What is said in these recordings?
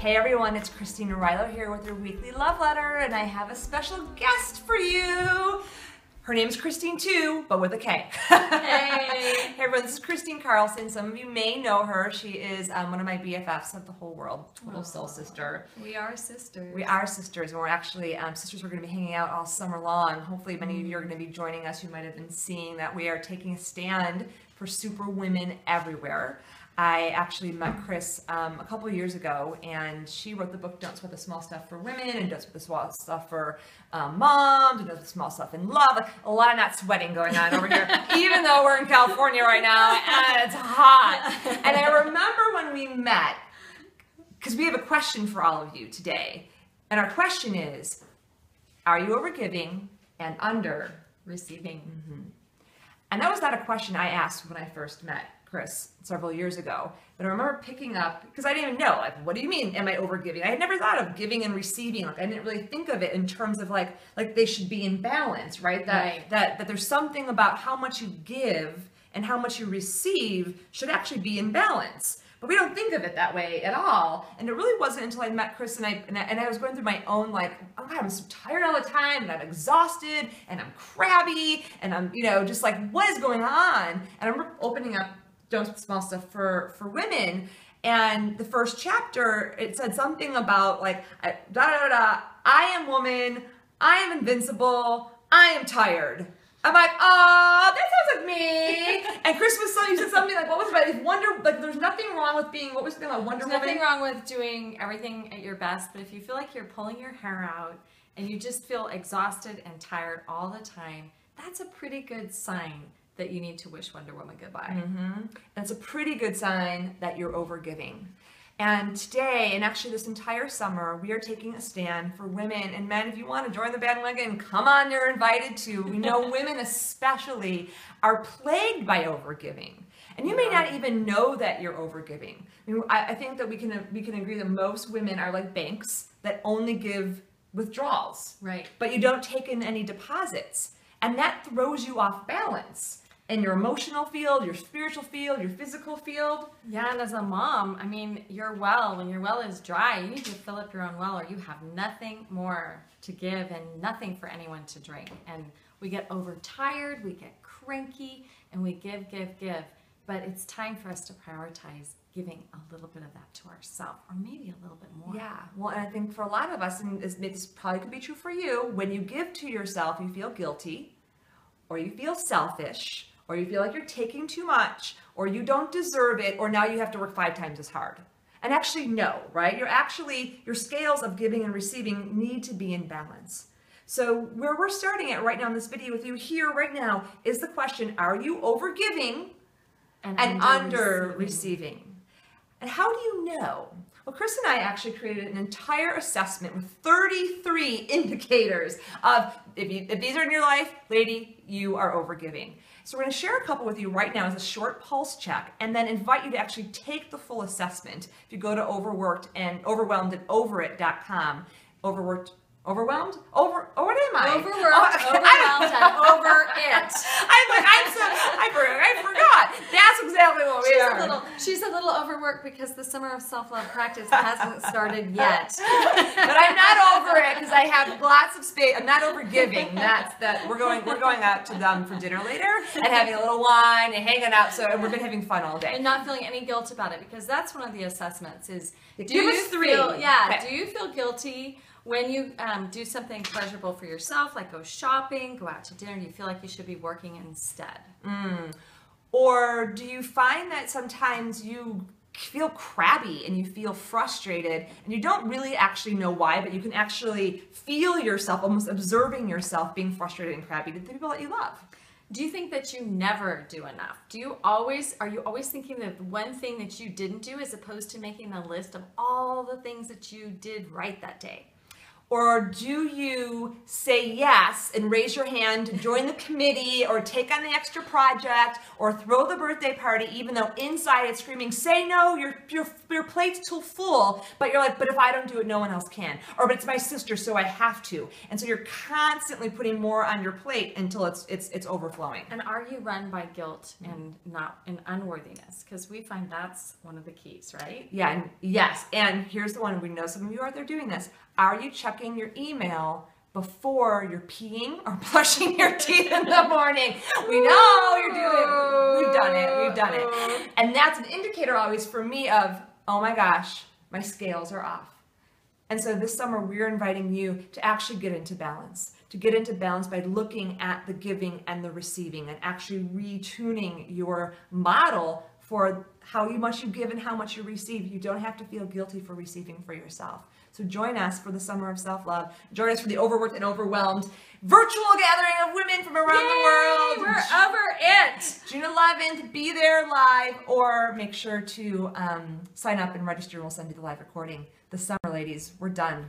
Hey everyone, it's Kristine Arylo here with your weekly love letter, and I have a special guest for you. Her name's Kristine too, but with a K. Hey everyone, this is Kristine Carlson. Some of you may know her. She is one of my BFFs of the whole world, total soul sister. We are sisters. We are sisters, and we're actually sisters. We're going to be hanging out all summer long. Hopefully many of you are going to be joining us. You might have been seeing that we are taking a stand for super women everywhere. I actually met Chris a couple of years ago, and she wrote the book Don't Sweat the Small Stuff for Women, and Don't Sweat the Small Stuff for Moms, and Don't Sweat the Small Stuff in Love. Like, a lot of not sweating going on over here, even though we're in California right now and it's hot. And I remember when we met, because we have a question for all of you today, and our question is, are you overgiving and under receiving? And that was not a question I asked when I first met Chris several years ago, but I remember picking up, because I didn't even know, like, what do you mean, am I overgiving? I had never thought of giving and receiving. Like, I didn't really think of it in terms of like they should be in balance, right? That there's something about how much you give and how much you receive should actually be in balance. But we don't think of it that way at all. And it really wasn't until I met Chris and I was going through my own, like, oh God, I'm so tired all the time, and I'm exhausted, and I'm crabby, and I'm, just like, what is going on? And I remember opening up Don't Sweat the Small Stuff for Women, and the first chapter, it said something about like, I am woman, I am invincible, I am tired. I'm like, oh, that sounds like me. And Chris you said something like, what was it about? Like, there's nothing wrong with being, what was the thing about Wonder Woman? There's nothing wrong with doing everything at your best, but if you feel like you're pulling your hair out and you just feel exhausted and tired all the time, that's a pretty good sign that you need to wish Wonder Woman goodbye. That's a pretty good sign that you're overgiving. And today, and actually this entire summer, we are taking a stand for women. And men, if you want to join the bandwagon, come on, you're invited to. We know women especially are plagued by overgiving. And you may not even know that you're overgiving. I think that we can agree that most women are like banks that only give withdrawals. Right. But you don't take in any deposits. And that throws you off balance in your emotional field, your spiritual field, your physical field. Yeah, and as a mom, I mean, when your well is dry, you need to fill up your own well, or you have nothing more to give and nothing for anyone to drink. And we get overtired, we get cranky, and we give. But it's time for us to prioritize giving a little bit of that to ourselves, or maybe a little bit more. Yeah, well, and I think for a lot of us, and this probably could be true for you, when you give to yourself, you feel guilty, or you feel selfish, or you feel like you're taking too much, or you don't deserve it, or now you have to work 5 times as hard. And actually, no, right? Your scales of giving and receiving need to be in balance. So where we're starting at right now in this video with you here right now is the question, are you overgiving and under receiving? And how do you know? Well, Chris and I actually created an entire assessment with 33 indicators of if these are in your life, lady, you are overgiving. So we're going to share a couple with you right now as a short pulse check, and then invite you to actually take the full assessment. If you go to overwhelmed@overit.com, overwhelmed? What am I? Overworked, overwhelmed, and over it. I forgot. That's exactly what we are. She's a little overworked because the summer of self-love practice hasn't started yet. But I'm not over it because I have lots of space. I'm not overgiving. We're going out to them for dinner later and having a little wine and hanging out. And we've been having fun all day. And not feeling any guilt about it, because that's one of the assessments is, do you feel guilty when you do something pleasurable for yourself, like go shopping, go out to dinner? Do you feel like you should be working instead? Or do you find that sometimes you feel crabby and you feel frustrated and you don't really actually know why, but you can actually feel yourself almost observing yourself being frustrated and crabby to the people that you love? Do you think that you never do enough? Are you always thinking of one thing that you didn't do as opposed to making a list of all the things that you did right that day? Or do you say yes and raise your hand to join the committee or take on the extra project or throw the birthday party even though inside it's screaming, say no, your plate's too full, but you're like, but if I don't do it, no one else can. Or, but it's my sister, so I have to. And so you're constantly putting more on your plate until it's overflowing. And are you run by guilt and not in unworthiness? Because we find that's one of the keys, right? Yeah, and yes. And here's the one, we know some of you out there doing this. Are you checking your email before you're peeing or brushing your teeth in the morning? We know you're doing it. We've done it. And that's an indicator always for me of, oh my gosh, my scales are off. And so this summer we're inviting you to actually get into balance. To get into balance by looking at the giving and the receiving and actually retuning your model for how much you give and how much you receive. You don't have to feel guilty for receiving for yourself. So join us for the Summer of Self-Love. Join us for the Overworked and Overwhelmed virtual gathering of women from around the world. We're over it. June 11th, be there live, or make sure to sign up and register. We'll send you the live recording. The summer, ladies, we're done.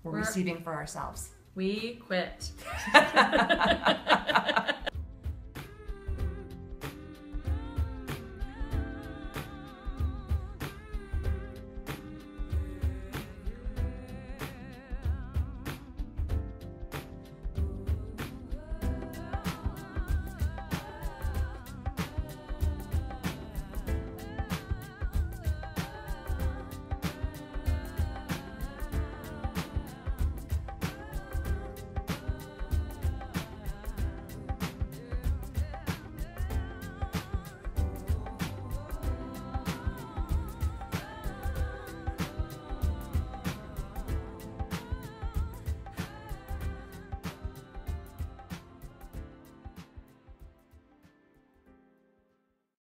We're receiving for ourselves. We quit.